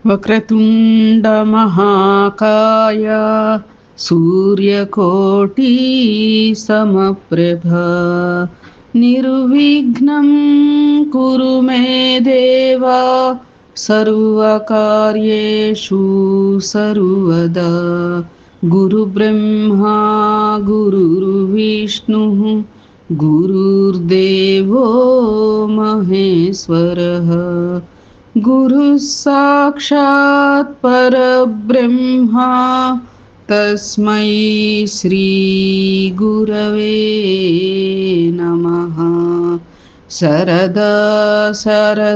వక్రతుండ మహాకాయ సూర్యకోటి సమప్రభ నిర్విఘ్నం కురు మే దేవా సర్వకార్యేషు సర్వదా. గురు బ్రహ్మా గురుర్విష్ణు గురుర్దేవో మహేశ్వరః. గురు సాక్షాత్ పరబ్రహ్మ తస్మై శ్రీ గురవే నమః. శరదా శరదాంభోజ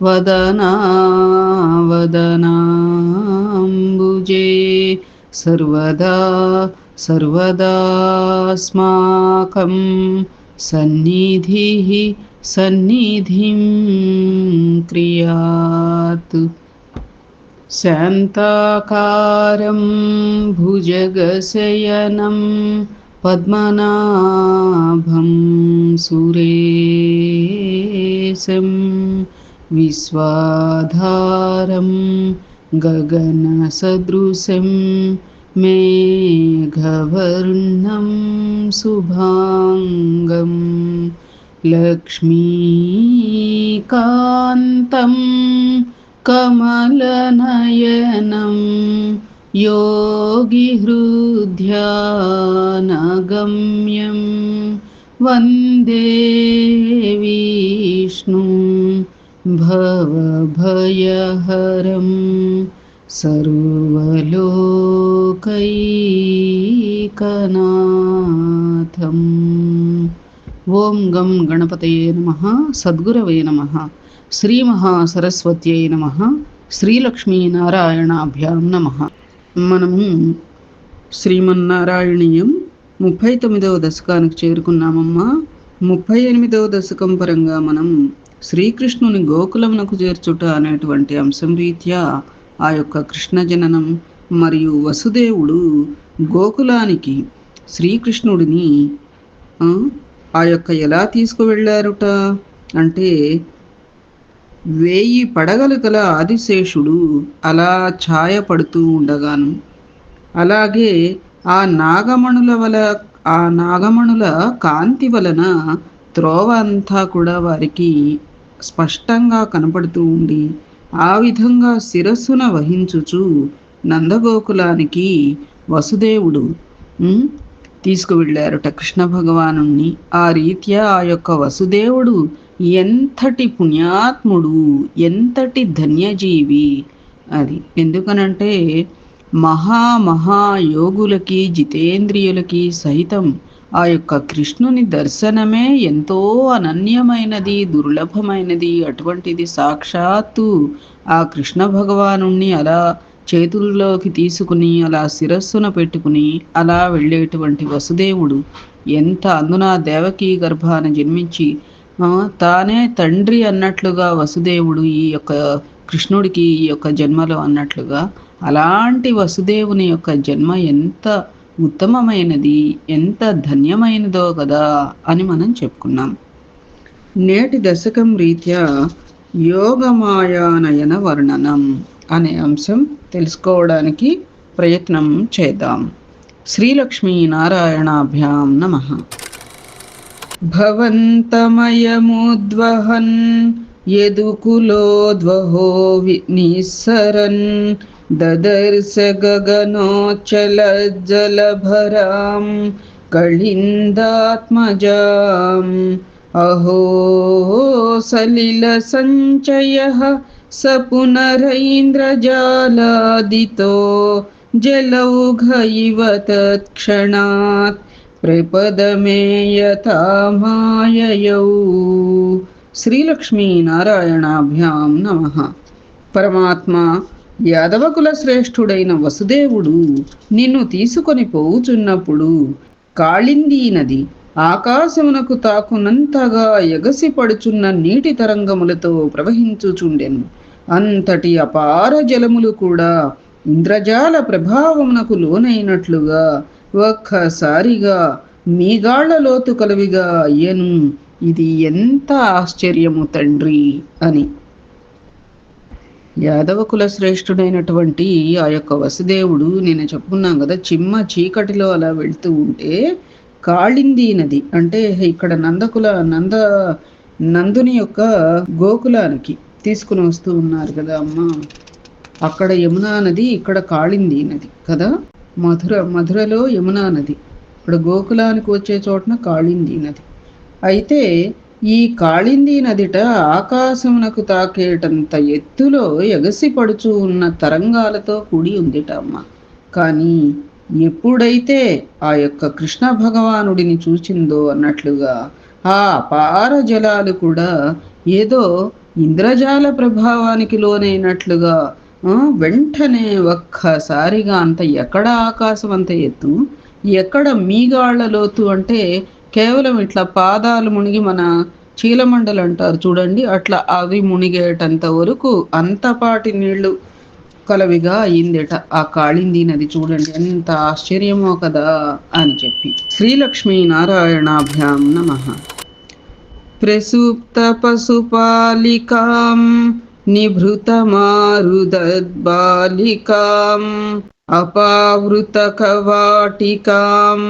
వదనా వదనాంబుజే సర్వదా సర్వదాస్మాకం సన్నిధిః సన్నిధిం క్రియాత్. శాంతాకారం భుజగశయనం పద్మనాభం సురేశం విశ్వాధారం గగనసదృశం మేఘవర్ణం శుభాంగం లక్ష్మీకాంతం కమలనయనం యోగిహృద్యానగమ్యం వందే విష్ణుం భవభయహరం సర్వలోకైకనాథం. ఓం గం గణపతయే నమః. సద్గురవే నమః. శ్రీ మహాసరస్వత్యై నమః. శ్రీలక్ష్మీనారాయణాభ్యాం నమః. మనము శ్రీమన్నారాయణీయం 39వ దశకానికి చేరుకున్నామమ్మా. 38వ దశకం పరంగా మనం శ్రీకృష్ణుని గోకులమునకు చేర్చుట అనేటువంటి అంశం రీత్యా ఆ యొక్క కృష్ణ జననం మరియు వసుదేవుడు గోకులానికి శ్రీకృష్ణుడిని ఆ యొక్క ఎలా తీసుకువెళ్ళారుట అంటే 1000 పడగలు గల ఆదిశేషుడు అలా ఛాయ పడుతూ ఉండగాను, అలాగే ఆ నాగమణుల కాంతి వలన త్రోవ అంతా కూడా వారికి స్పష్టంగా కనపడుతూ ఉండి ఆ విధంగా శిరస్సున వహించుచు నందగోకులానికి వసుదేవుడు తీసుకువెళ్ళారుట కృష్ణ భగవానుణ్ణి. ఆ రీత్యా ఆ యొక్క వసుదేవుడు ఎంతటి పుణ్యాత్ముడు, ఎంతటి ధన్యజీవి అది. ఎందుకనంటే మహాయోగులకి జితేంద్రియులకి సైతం ఆ యొక్క కృష్ణుని దర్శనమే ఎంతో అనన్యమైనది, దుర్లభమైనది. అటువంటిది సాక్షాత్తు ఆ కృష్ణ భగవానుణ్ణి అలా చేతుల్లోకి తీసుకుని అలా శిరస్సున పెట్టుకుని అలా వెళ్ళేటువంటి వసుదేవుడు ఎంత అందున దేవకీ గర్భాన జన్మించి తానే తండ్రి అన్నట్లుగా వసుదేవుడు ఈ యొక్క కృష్ణుడికి ఈ యొక్క జన్మలో అన్నట్లుగా, అలాంటి వసుదేవుని యొక్క జన్మ ఎంత ఉత్తమమైనది, ఎంత ధన్యమైనదో కదా అని మనం చెప్పుకున్నాం. నేటి దశకం రీత్యా యోగమాయానయన వర్ణనం అనే అంశం తెలుసుకోవడానికి ప్రయత్నం చేద్దాం. శ్రీలక్ష్మీనారాయణాభ్యాం నమః. భవంతమయముద్వహన్ యదుకులోద్వహో నిస్సరన్ దదర్శ గగనోచ్చలజ్జలభరాం కళిందాత్మజాం అహో సలిల సంచయః స పునరైంద్రజాలాదితో జలౌఘ ఇవ తత్క్షణాత్ ప్రపదమే యథా మాయయౌ. శ్రీలక్ష్మీనారాయణాభ్యాం నమః. పరమాత్మ యాదవకుల శ్రేష్ఠుడైన వసుదేవుడు నిన్ను తీసుకొని పోవుచున్నప్పుడు కాళిందీ నది ఆకాశమునకు తాకునంతగా ఎగసి పడుచున్న నీటి తరంగములతో ప్రవహించుచుండెను. అంతటి అపార జలములు కూడా ఇంద్రజాల ప్రభావమునకు లోనైనట్లుగా ఒక్కసారిగా మీగాళ్ల లోతు కలవిగా అయ్యను. ఇది ఎంత ఆశ్చర్యము తండ్రి అని. యాదవ కుల శ్రేష్ఠుడైనటువంటి ఆ యొక్క వసుదేవుడు, నేను చెప్పుకున్నాం కదా, చిమ్మ చీకటిలో అలా వెళ్తూ ఉంటే కాళింది నది, అంటే ఇక్కడ నందుని యొక్క గోకులానికి తీసుకుని వస్తూ ఉన్నారు కదా అమ్మ. అక్కడ యమునా నది, ఇక్కడ కాళింది నది కదా. మధురలో యమునా నది, ఇక్కడ గోకులానికి వచ్చే చోటన కాళింది నది. అయితే ఈ కాళింది నదిట ఆకాశమునకు తాకేటంత ఎత్తులో ఎగసి పడుచు ఉన్న తరంగాలతో కూడి ఉందిట అమ్మ. కానీ ఎప్పుడైతే ఆ యొక్క కృష్ణ భగవానుడిని చూచిందో అన్నట్లుగా ఆ అపార జలాలు కూడా ఏదో ఇంద్రజాల ప్రభావానికి లోనైనట్లుగా వెంటనే ఒక్కసారిగా అంత ఎక్కడ ఆకాశం అంత ఎత్తు, ఎక్కడ మీగాళ్ల లోతు, అంటే కేవలం ఇట్లా పాదాలు మునిగి మన చీలమండలు అంటారు చూడండి, అట్లా అవి మునిగేటంత వరకు అంతపాటి నీళ్లు కలవిగా అయిందట ఆ కాళింది నది. చూడండి ఎంత ఆశ్చర్యమో కదా అని చెప్పి. శ్రీలక్ష్మీ నారాయణాభ్యాం నమః. ప్రసూప్త పశుపాలికాం నిభృత మారుదద్బాలికాం అపావృత కవాటికాం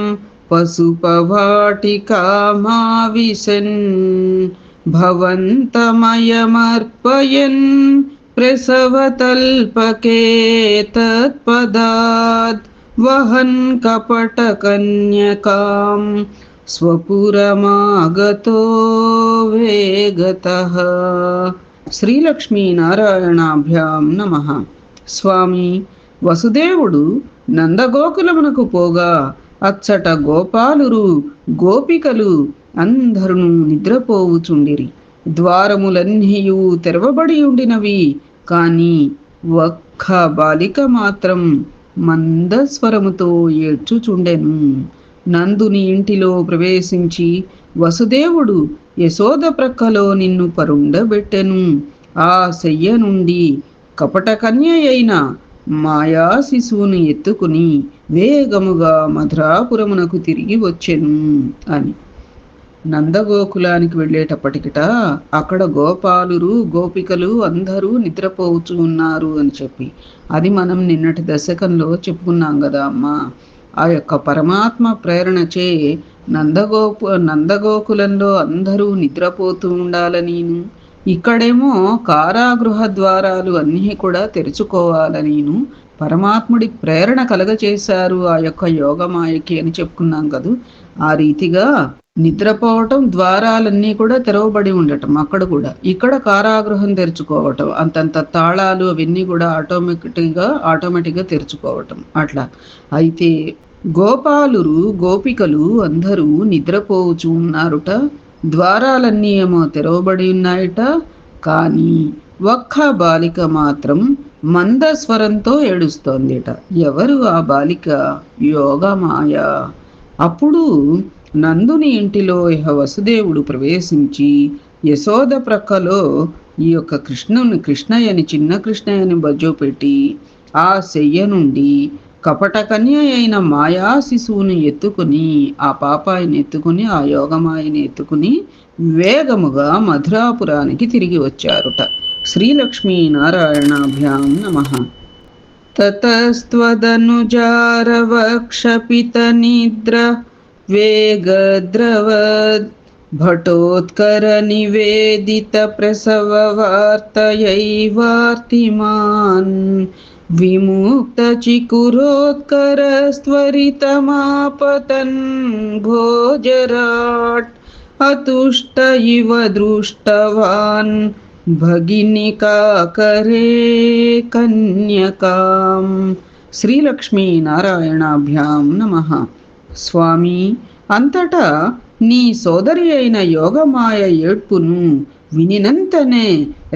పశుపవాటికామావిశన్ భవంతమయమర్పయన్ ప్రసవతల్పకే తత్పదాద్ వహన్ కపటకన్యకాం స్వపురమాగతో వేగతః. శ్రీలక్ష్మీ నారాయణాభ్యాం నమః. స్వామి వసుదేవుడు నందగోకులమునకు పోగా అచ్చట గోపాలురు గోపికలు అందరూ నిద్రపోవుచుండిరి. ద్వారములన్నీయు తెరవబడి ఉండినవి, కాని ఒక్క బాలిక మాత్రం మందస్వరముతో ఏడ్చుచుండెను. నందుని ఇంటిలో ప్రవేశించి వసుదేవుడు యశోద ప్రక్కలో నిన్ను పరుండబెట్టెను. ఆ శయ్య నుండి కపట కన్య అయిన మాయా శిశువును ఎత్తుకుని వేగముగా మధురాపురమునకు తిరిగి వచ్చెను అని. నందగోకులానికి వెళ్ళేటప్పటికిట అక్కడ గోపాలురు గోపికలు అందరూ నిద్రపోవచ్చు ఉన్నారు అని చెప్పి, అది మనం నిన్నటి దశకంలో చెప్పుకున్నాం కదా అమ్మా. ఆ యొక్క పరమాత్మ ప్రేరణచే నందగోకులంలో అందరూ నిద్రపోతూ ఉండాలనీను, ఇక్కడేమో కారాగృహ ద్వారాలు అన్నీ కూడా తెరుచుకోవాలనీను పరమాత్ముడి ప్రేరణ కలగచేశారు ఆ యొక్క యోగమాయకి అని చెప్పుకున్నాం కదా. ఆ రీతిగా నిద్రపోవటం, ద్వారాలన్నీ కూడా తెరవబడి ఉండటం అక్కడ కూడా, ఇక్కడ కారాగృహం తెరుచుకోవటం, అంతంత తాళాలు అవన్నీ కూడా ఆటోమేటిక్గా తెరుచుకోవటం అట్లా. అయితే గోపాలురు గోపికలు అందరూ నిద్రపోవచ్చు ఉన్నారుట, ద్వారాలన్నీ ఏమో తెరవబడి ఉన్నాయట. కానీ ఒక్క బాలిక మాత్రం మందస్వరంతో ఏడుస్తోందిట. ఎవరు ఆ బాలిక? యోగమాయ. అప్పుడు నందుని ఇంటిలో వసుదేవుడు ప్రవేశించి యశోద ప్రక్కలో ఈ యొక్క కృష్ణయ్యని చిన్న కృష్ణయ్యని బజ్జో పెట్టి ఆ శయ్య నుండి కపట కన్య అయిన మాయా శిశువుని ఎత్తుకుని, ఆ పాపాయిని ఎత్తుకుని, ఆ యోగమాయని ఎత్తుకుని వేగముగా మధురాపురానికి తిరిగి వచ్చారుట. శ్రీలక్ష్మీ నారాయణాభ్యాం నమః. తతస్త్వదనుజారవక్షపిత నిద్ర వేగద్రవద్ భటోత్కర నివేదిత ప్రసవ వార్తయైవార్తిమాన్ విముక్త చికురోత్కర స్త్వరితమాపతన్ భోజరాట్ అతుష్ట ఇవ దృష్టవాన్ భగినికాకరే కన్యకాం. శ్రీలక్ష్మీ నారాయణాభ్యాం నమః. స్వామి, అంతటా నీ సోదరి అయిన యోగమాయ ఏడ్పును వినినంతనే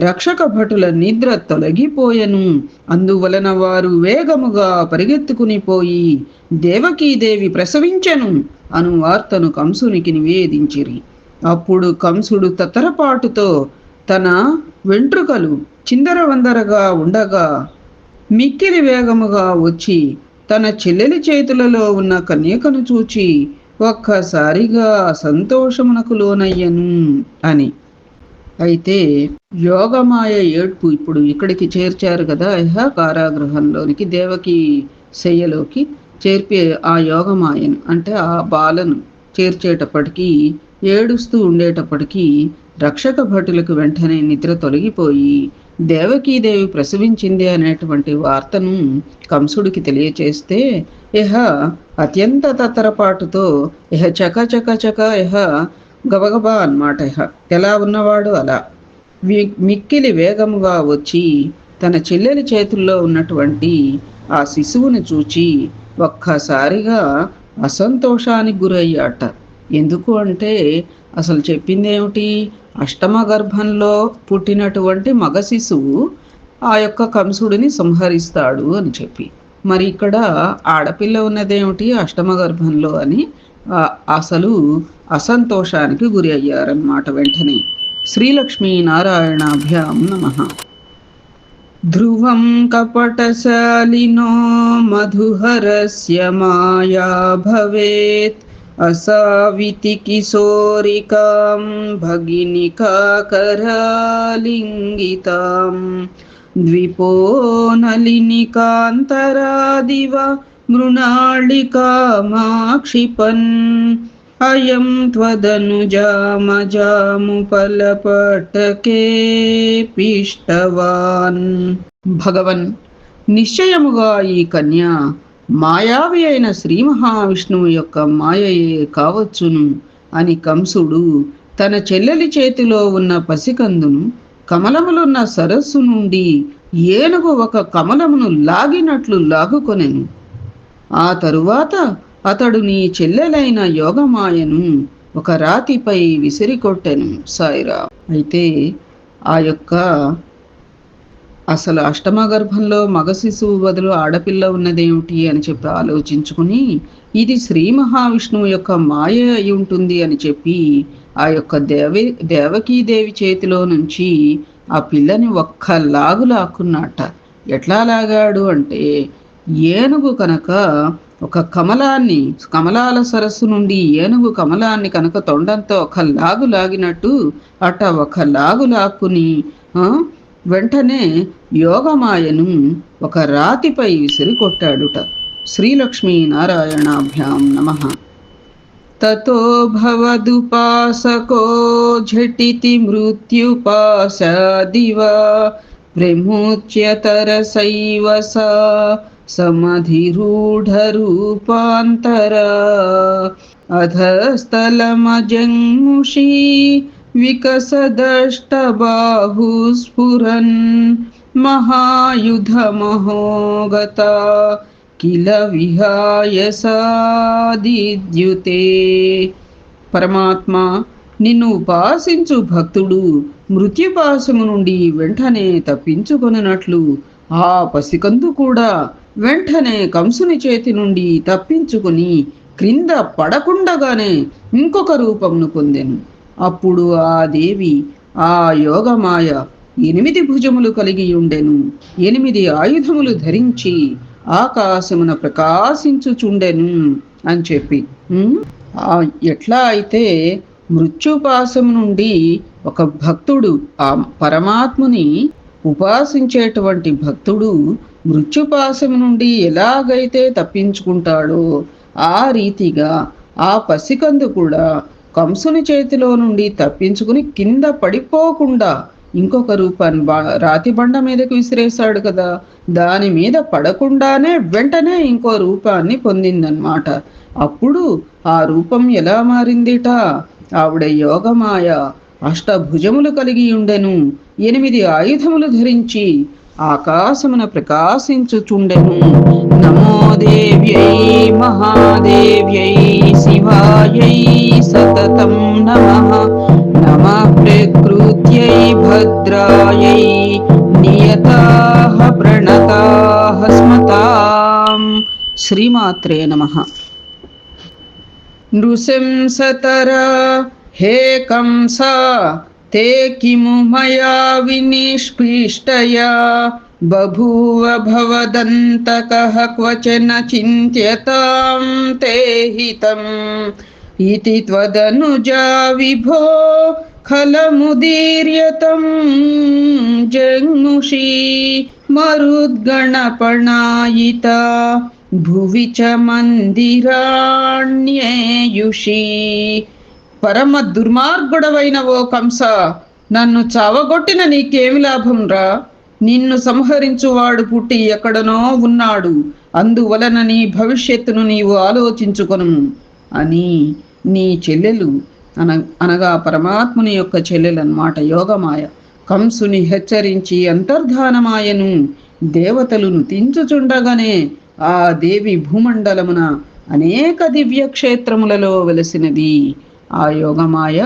రక్షక భటుల నిద్ర తొలగిపోయెను. అందువలన వారు వేగముగా పరిగెత్తుకుని పోయి దేవకీదేవి ప్రసవించెను అను వార్తను కంసునికి నివేదించిరి. అప్పుడు కంసుడు తత్తరపాటుతో తన వెంట్రుకలు చిందరవందరగా ఉండగా మిక్కిలి వేగముగా వచ్చి తన చెల్లెలి చేతులలో ఉన్న కన్యకను చూచి ఒక్కసారిగా సంతోషమునకు లోనయ్యను అని. అయితే యోగమాయ ఏడ్పు ఇప్పుడు ఇక్కడికి చేర్చారు కదా, కారాగృహంలోనికి దేవకి శయ్యలోకి చేర్పి ఆ యోగమాయను అంటే ఆ బాలను చేర్చేటప్పటికీ ఏడుస్తూ ఉండేటప్పటికీ రక్షక భటులకు వెంటనే నిద్ర తొలగిపోయి దేవకీదేవి ప్రసవించింది అనేటువంటి వార్తను కంసుడికి తెలియచేస్తే ఇహ అత్యంత తత్తరపాటుతో ఇహ చక చక చక ఇహ గబగబా అన్నమాట. ఇహ ఎలా ఉన్నవాడు అలా మిక్కిలి వేగముగా వచ్చి తన చెల్లెలి చేతుల్లో ఉన్నటువంటి ఆ శిశువుని చూచి ఒక్కసారిగా అసంతోషానికి గురయ్యాట. ఎందుకు అంటే అసలు చెప్పిందేమిటి, అష్టమ గర్భంలో పుట్టినటువంటి మగ శిశువు ఆ యొక్క కంసుడిని సంహరిస్తాడు అని చెప్పి, మరి ఇక్కడ ఆడపిల్ల ఉన్నదేమిటి అష్టమ గర్భంలో అని అసలు అసంతోషానికి గురి అయ్యారన్నమాట. వెంటనే శ్రీలక్ష్మీ నారాయణాభ్యాం నమః. ధ్రువం కపటశాలినో మధుహరస్య మాయా భవేత్ అసావితి కిశోరికాం భగినికాకరాలింగితాం ద్విపో నలినికాంతరాదివ మృణాళికామాక్షిపన్ అయం త్వదనుజామజాముపలపటకే పిష్టవాన్. భగవన్, నిశ్చయముగా ఈ కన్య మాయావి అయిన శ్రీ మహావిష్ణువు యొక్క మాయయే కావచ్చును అని కంసుడు తన చెల్లెలి చేతిలో ఉన్న పసికందును కమలములున్న సరస్సు నుండి ఏనుగు ఒక కమలమును లాగినట్లు లాగుకొనెను. ఆ తరువాత అతడు నీ చెల్లెలైన యోగమాయను ఒక రాతిపై విసిరికొట్టెను. సాయిరా. అయితే ఆ యొక్క అసలు అష్టమ గర్భంలో మగ శిశువు బదులు ఆడపిల్ల ఉన్నదేమిటి అని చెప్పి ఆలోచించుకుని ఇది శ్రీ మహావిష్ణువు యొక్క మాయ అయి ఉంటుంది అని చెప్పి ఆ యొక్క దేవకీదేవి చేతిలో నుంచి ఆ పిల్లని ఒక్క లాగు లాక్కున్నట్ట. ఎట్లా లాగాడు అంటే ఏనుగు కనుక ఒక కమలాల సరస్సు నుండి ఏనుగు కమలాన్ని కనుక తొండంతో ఒక లాగు లాగినట్టు అట్ట ఒక లాగు లాక్కుని వెంటనే యోగమాయను ఒక రాతిపై విసిరి కొట్టాడుట. శ్రీలక్ష్మీ నారాయణాభ్యాం నమః. తతో భవదుపాసకో ఝటితి మృత్యుపాశాదివా ప్రముచ్యతరసైవ సా సమధిరూఢరూపాంతరా అధస్థలమజంముషీ వికసదష్టబాహుస్ఫురన్ మహాయుధమహోగతా కిల విహాయ సాదిద్యుతే. పరమాత్మ, నిన్ను ఉపాసించు భక్తుడు మృత్యుపాశము నుండి వెంటనే తప్పించుకొనినట్లు ఆ పసికందు కూడా వెంటనే కంసుని చేతి నుండి తప్పించుకుని క్రింద పడకుండగానే ఇంకొక రూపమును పొందెను. అప్పుడు ఆ దేవి ఆ యోగమాయ 8 భుజములు కలిగి ఉండెను, 8 ఆయుధములు ధరించి ఆకాశమున ప్రకాశించుచుండెను అని చెప్పి ఎట్లా అయితే మృత్యుపాశము నుండి ఒక భక్తుడు ఆ పరమాత్ముని ఉపాసించేటువంటి భక్తుడు మృత్యుపాశము నుండి ఎలాగైతే తప్పించుకుంటాడో ఆ రీతిగా ఆ పసికందు కూడా కంసుని చేతిలో నుండి తప్పించుకుని కింద పడిపోకుండా ఇంకొక రూపాన్ని రాతి బండ మీదకు విసిరేశాడు కదా, దాని మీద పడకుండానే వెంటనే ఇంకో రూపాన్ని పొందిందన్నమాట. అప్పుడు ఆ రూపం ఎలా మారిందిట, ఆవిడ యోగమాయ అష్టభుజములు కలిగి ఉండెను, 8 ఆయుధములు ధరించి ఆకాశమున ప్రకాశించుచుండెను. నమో దేవ్యై మహాదేవ్యై శివాయై సతతం నమః. నమః ప్రకృత్యై భద్రాయై నియతాః ప్రణతాః స్మతాం. శ్రీమాత్రే నమః. నృశంసతరా హే కంసా తే కిము మయా వినిష్పిష్టయా బభూవ భవదంతకః క్వచన చింత్యతాం తే హితం ఇతి త్వదనుజా విభో ఖలముదీర్యతం జంగుషీ మరుద్గణపణాయిత భువి చ మందిరాణ్యేయుషీ. పరమ దుర్మార్గుడవైన ఓ కంస, నన్ను చావగొట్టిన నీకేమి లాభం రా? నిన్ను సంహరించువాడు పుట్టి ఎక్కడనో ఉన్నాడు, అందువలన నీ భవిష్యత్తును నీవు ఆలోచించుకొను అని నీ చెల్లెలు అనగా పరమాత్ముని యొక్క చెల్లెలన్నమాట యోగమాయ కంసుని హెచ్చరించి అంతర్ధానమాయను. దేవతలు నృతించుచుండగానే ఆ దేవి భూమండలమున అనేక దివ్య క్షేత్రములలో వెలసినది. ఆ యోగమాయ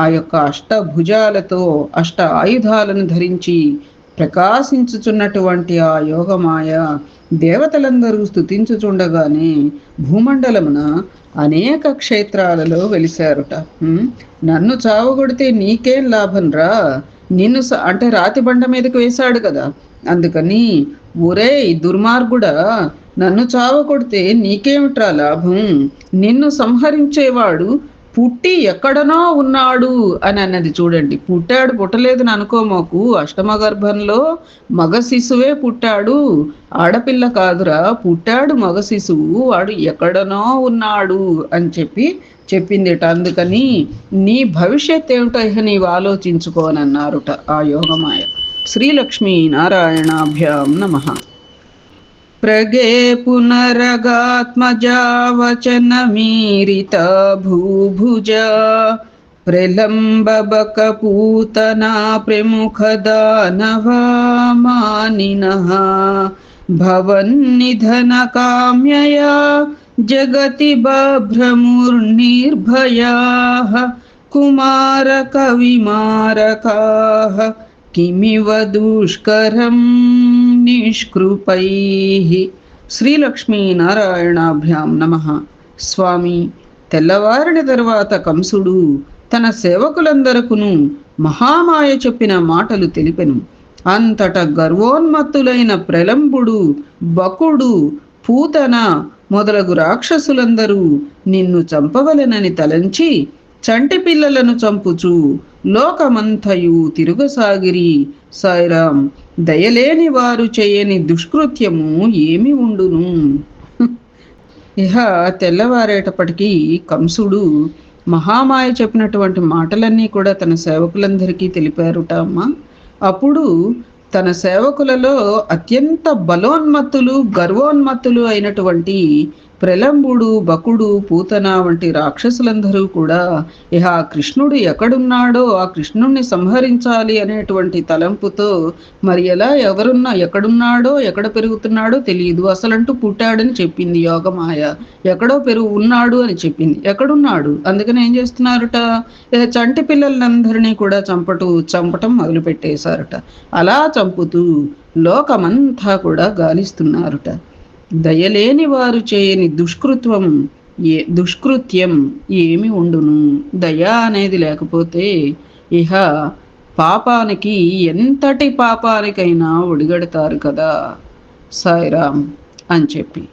ఆ యొక్క అష్టభుజాలతో అష్ట ఆయుధాలను ధరించి ప్రకాశించుచున్నటువంటి ఆ యోగమాయ దేవతలందరూ స్తుతించుచుండగానే భూమండలమున అనేక క్షేత్రాలలో వెలిశారుట. నన్ను చావగొడితే నీకేం లాభం రా? నిన్ను అంటే రాతి బండ మీదకి వేశాడు కదా, అందుకని ఒరే దుర్మార్గుడా, నన్ను చావగొడితే నీకేమిట్రా లాభం? నిన్ను సంహరించేవాడు పుట్టి ఎక్కడనో ఉన్నాడు అని అన్నది చూడండి. పుట్టాడు పుట్టలేదని అనుకోమోకు, అష్టమ గర్భంలో మగ శిశువే పుట్టాడు, ఆడపిల్ల కాదురా, పుట్టాడు మగ శిశువు, వాడు ఎక్కడనో ఉన్నాడు అని చెప్పిందిట. అందుకని నీ భవిష్యత్ ఏమిటో నీవు ఆలోచించుకోనన్నారుట ఆ యోగమాయ. శ్రీలక్ష్మీ నారాయణాభ్యాం నమః. ప్రగే పునరగాత్మజా వచనమీరిత భూభుజ ప్రలంబక పూతనా ప్రముఖ దానవామానినః భవన్నిధన కామ్యయా జగతి బభ్రముర్నిర్భయాః కుమారక విమారకాః కిమివ దుష్కరం నిష్కృపైః. శ్రీలక్ష్మీ నారాయణాభ్యాం నమః. స్వామి, తెల్లవారిన తరువాత కంసుడు తన సేవకులందరకును మహామాయ చెప్పిన మాటలు తెలిపెను. అంతట గర్వోన్మత్తులైన ప్రలంబుడు, బకుడు, పూతన మొదలగు రాక్షసులందరూ నిన్ను చంపవలెనని తలంచి చంటి పిల్లలను చంపుచు లోకమంతయు తిరుగసాగిరి. సాయిరాం, దయలేని వారు చేయని దుష్కృత్యము ఏమి ఉండును. ఇహ తెల్లవారేటప్పటికీ కంసుడు మహామాయ చెప్పినటువంటి మాటలన్నీ కూడా తన సేవకులందరికీ తెలిపారుట అమ్మ. అప్పుడు తన సేవకులలో అత్యంత బలోన్మత్తులు, గర్వోన్మత్తులు అయినటువంటి ప్రలంబుడు, బకుడు, పూతన వంటి రాక్షసులందరూ కూడా ఇహ కృష్ణుడు ఎక్కడున్నాడో ఆ కృష్ణుణ్ణి సంహరించాలి అనేటువంటి తలంపుతో మరి ఎక్కడున్నాడో ఎక్కడ పెరుగుతున్నాడో తెలియదు, అసలంటూ పుట్టాడని చెప్పింది యోగమాయ. ఎక్కడో ఉన్నాడు అని చెప్పింది, ఎక్కడున్నాడు. అందుకని ఏం చేస్తున్నారుట, చంటి పిల్లలందరినీ కూడా చంపటం మొదలు పెట్టేశారుట. అలా చంపుతూ లోకమంతా కూడా గాలిస్తున్నారుట. దయలేని వారు చేయని దుష్కృత్యం ఏమి ఉండును. దయ అనేది లేకపోతే ఇహ పాపానికి, ఎంతటి పాపానికైనా ఒడిగడతారు కదా. సాయిరాం అని చెప్పి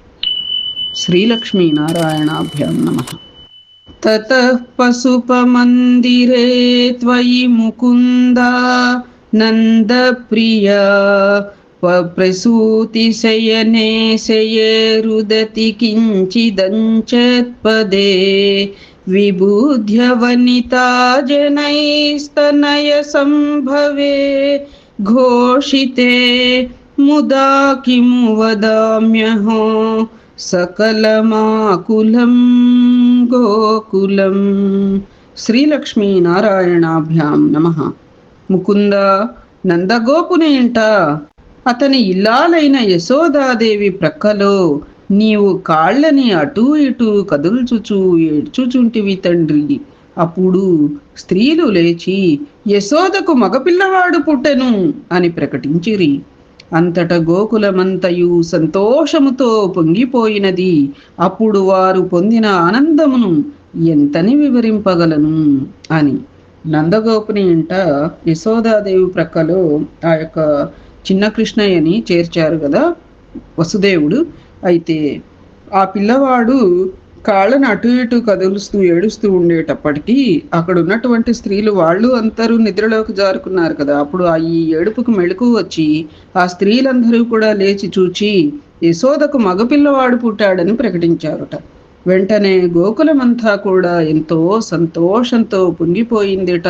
శ్రీలక్ష్మీ నారాయణాభ్యాం నమః. తతః పశుపమందిరే త్వయి ముకుందా నందప్రియా ప్రసూతిశయనే శయేరుదతి కించిదంచత్పదే విబుధ్య వనితా జనైస్తనయ సంభవే ఘోషితే ముదా కిము వదామ్యహో సకలమాకులం గోకులం. శ్రీలక్ష్మీ నారాయణాభ్యాం నమః. ముకుంద, నందగోపుని ఇంట అతని ఇల్లాలైన యశోదాదేవి ప్రక్కలో నీవు కాళ్ళని అటూ ఇటూ కదుల్చుచూ ఏడ్చుచుంటివి తండ్రి. అప్పుడు స్త్రీలు లేచి యశోదకు మగపిల్లవాడు పుట్టెను అని ప్రకటించిరి. అంతట గోకులమంతయు సంతోషముతో పొంగిపోయినది. అప్పుడు వారు పొందిన ఆనందమును ఎంతని వివరింపగలను అని. నందగోపుని ఇంట యశోదాదేవి ప్రక్కలో ఆ యొక్క చిన్న కృష్ణయ్యని చేర్చారు కదా వసుదేవుడు. అయితే ఆ పిల్లవాడు కాళ్ళను అటు ఇటు కదులుస్తూ ఏడుస్తూ ఉండేటప్పటికీ అక్కడ ఉన్నటువంటి స్త్రీలు వాళ్ళు అందరూ నిద్రలోకి జారుకున్నారు కదా. అప్పుడు ఈ ఏడుపుకు మెళుకు వచ్చి ఆ స్త్రీలందరూ కూడా లేచి చూచి యశోదకు మగపిల్లవాడు పుట్టాడని ప్రకటించారుట. వెంటనే గోకులమంతా కూడా ఎంతో సంతోషంతో పొంగిపోయిందిట.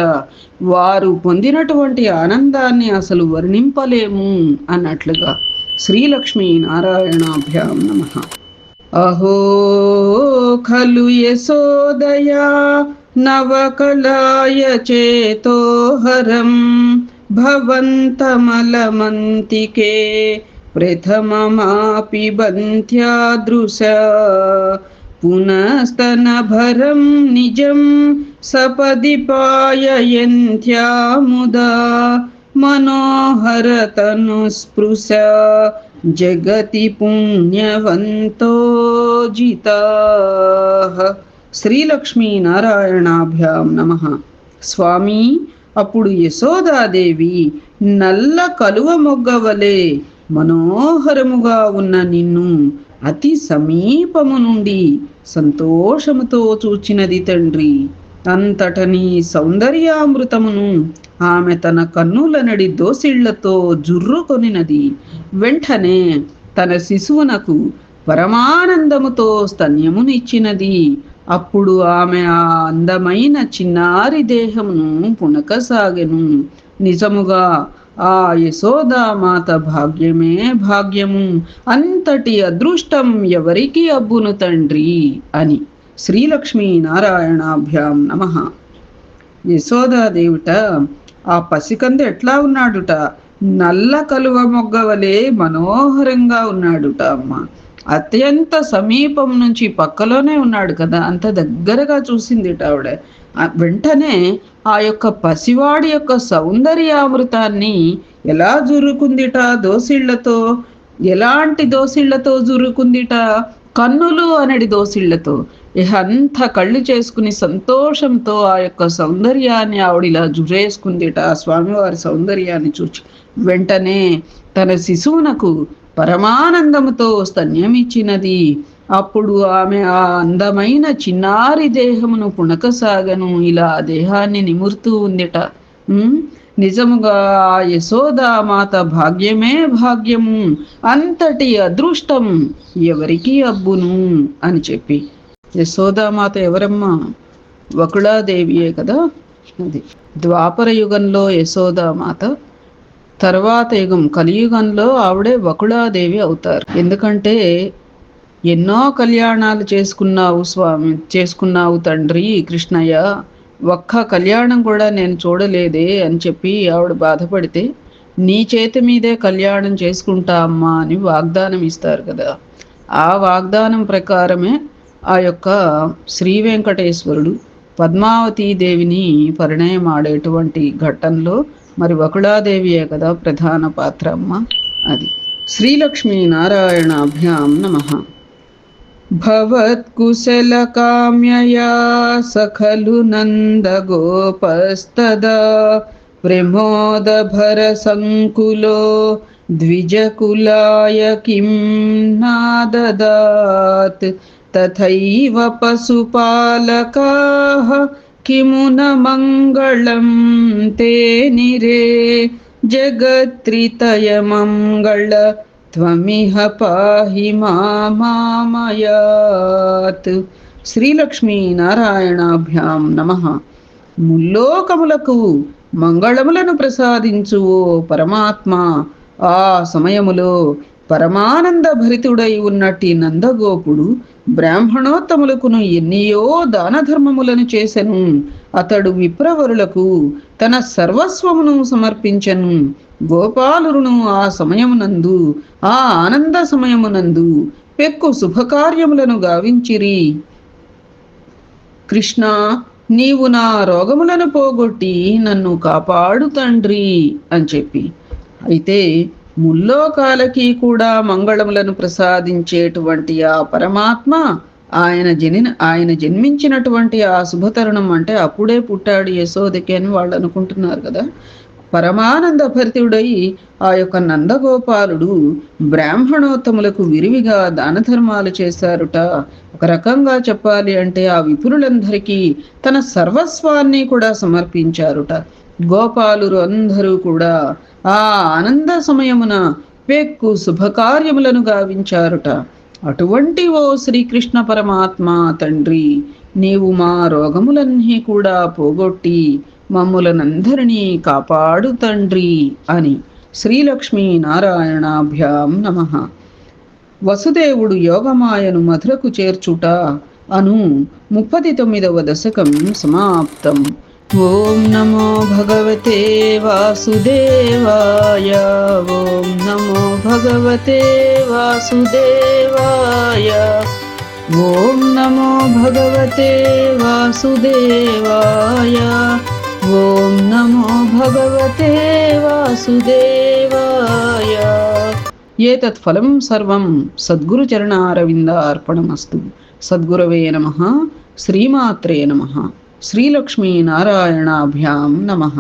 వారు పొందినటువంటి ఆనందాన్ని అసలు వర్ణింపలేము అన్నట్లుగా. శ్రీలక్ష్మీ నారాయణాభ్యాం నమః. అహో ఖలు యశోదయా నవకళాయ చేతోహరం భవంతమలమంతికే ప్రథమమాపి బంధ్యాదృశ పునస్తనభరం నిజం సపది పాయయంత్యాముదా మనోహరతనుస్పృశ జగతి పుణ్యవంతో జితాః. శ్రీలక్ష్మీ నారాయణాభ్యాం నమః. స్వామి, అప్పుడు యశోదాదేవి నల్ల కలువ మొగ్గవలే మనోహరముగా ఉన్న నిన్ను అతి సమీపము నుండి సంతోషముతో చూచినది తండ్రి. అంతటని సౌందర్యామృతమును ఆమె తన కన్నుల నడి దోసిళ్లతో జుర్రుకొనినది. వెంటనే తన శిశువునకు పరమానందముతో స్తన్యమునిచ్చినది. అప్పుడు ఆమె ఆ అందమైన చిన్నారి దేహమును పుణకసాగెను. నిజముగా ఆ యశోదామాత భాగ్యమే భాగ్యము, అంతటి అదృష్టం ఎవరికి అబ్బును తండ్రి అని. శ్రీలక్ష్మీ నారాయణాభ్యాం నమః. యశోదాదేవిట ఆ పసికంద ఎట్లా ఉన్నాడుట? నల్ల కలువ మొగ్గవలే మనోహరంగా ఉన్నాడుట అమ్మ. అత్యంత సమీపం నుంచి పక్కలోనే ఉన్నాడు కదా, అంత దగ్గరగా చూసిందిట ఆవిడ. వెంటనే ఆ యొక్క పసివాడి యొక్క సౌందర్యామృతాన్ని ఎలా జురుకుందిట దోసిళ్లతో. ఎలాంటి దోసిళ్లతో జురుకుందిట? కన్నులు అనడి దోసిళ్లతో. అంత కళ్ళు చేసుకుని సంతోషంతో ఆ యొక్క సౌందర్యాన్ని ఆవిడిలా జురేసుకుందిట. ఆ స్వామివారి సౌందర్యాన్ని చూచి వెంటనే తన శిశువునకు పరమానందముతో స్తన్యమిచ్చినది. అప్పుడు ఆమె ఆ అందమైన చిన్నారి దేహమును పుణకసాగను. ఇలా దేహాన్ని నిమురుతూ ఉందిట. నిజముగా ఆ యశోదామాత భాగ్యమే భాగ్యము, అంతటి అదృష్టం ఎవరికి అబ్బును అని చెప్పి. యశోదామాత ఎవరమ్మా? వకుళాదేవియే కదా. అది ద్వాపర యుగంలో యశోదామాత, తర్వాత యుగం కలియుగంలో ఆవిడే వకుళాదేవి అవుతారు. ఎందుకంటే ఎన్నో కళ్యాణాలు చేసుకున్నావు తండ్రి కృష్ణయ్య, ఒక్క కళ్యాణం కూడా నేను చూడలేదే అని చెప్పి ఆవిడ బాధపడితే, నీ చేతి మీదే కళ్యాణం చేసుకుంటా అమ్మా అని వాగ్దానం ఇస్తారు కదా. ఆ వాగ్దానం ప్రకారమే ఆ యొక్క శ్రీ వెంకటేశ్వరుడు పద్మావతీదేవిని పరిణయం ఆడేటువంటి ఘట్టంలో మరి వకుళాదేవియే కదా ప్రధాన పాత్ర అమ్మ. అది శ్రీలక్ష్మీ నారాయణాభ్యాం నమః. భవత్కుశల కామ్యయా సఖలు నందగోపస్తదా ప్రమోదభర సంకులో ద్విజకులాయ కిం నాదదాత్ తథైవ పశుపాలకాః కిమున మంగళం తే నిరే జగత్రితయ మంగళ త్వమిహ పాహి మామయాత్. శ్రీలక్ష్మీ నారాయణాభ్యాం నమః. ముల్లోకములకు మంగళములను ప్రసాదించు ఓ పరమాత్మ. ఆ సమయములో పరమానంద భరితుడై ఉన్నట్టి నందగోపుడు బ్రాహ్మణోత్తములకును ఎన్నియో దాన ధర్మములను చేసెను. అతడు విప్రవరులకు తన సర్వస్వమును సమర్పించెను. గోపాలురును ఆ సమయమునందు, ఆ ఆనంద సమయమునందు పెక్కు శుభకార్యములను గావించిరి. కృష్ణ, నీవు నా రోగములను పోగొట్టి నన్ను కాపాడు తండ్రి అని చెప్పి. అయితే ముల్లోకాలకి కూడా మంగళములను ప్రసాదించేటువంటి ఆ పరమాత్మ ఆయన జన్మించినటువంటి ఆ శుభతరుణం అంటే అప్పుడే పుట్టాడు యశోదకి అని వాళ్ళు అనుకుంటున్నారు కదా. పరమానంద భరితుడై ఆ యొక్క నందగోపాలుడు బ్రాహ్మణోత్తములకు విరివిగా దాన ధర్మాలు చేశారుట. ఒక రకంగా చెప్పాలి అంటే ఆ విపురులందరికీ తన సర్వస్వాన్ని కూడా సమర్పించారుట. గోపాలురు అందరూ కూడా ఆ ఆనంద సమయమున పెక్కు శుభకార్యములను గావించారుట. అటువంటి ఓ శ్రీకృష్ణ పరమాత్మ తండ్రి, నీవు మా రోగములన్నీ కూడా పోగొట్టి మమ్ములనందరినీ కాపాడు తండ్రి అని శ్రీలక్ష్మీ నారాయణాభ్యాం నమః. వసుదేవుడు యోగమాయను మధురకు చేర్చుట అను 39వ దశకం సమాప్తం. ఓం నమో భగవతే వాసుదేవాయ. ఓం నమో భగవతే వాసుదేవాయ. ఓం నమో భగవతే వాసుదేవాయ. ఓం నమో భగవతే వాసుదేవాయ. ఏతత్ ఫలం సర్వం సద్గురుచరణారవిందార్పణమస్తు. సద్గురవే నమః. శ్రీమాత్రే నమః. శ్రీలక్ష్మీ నారాయణాభ్యాం నమః.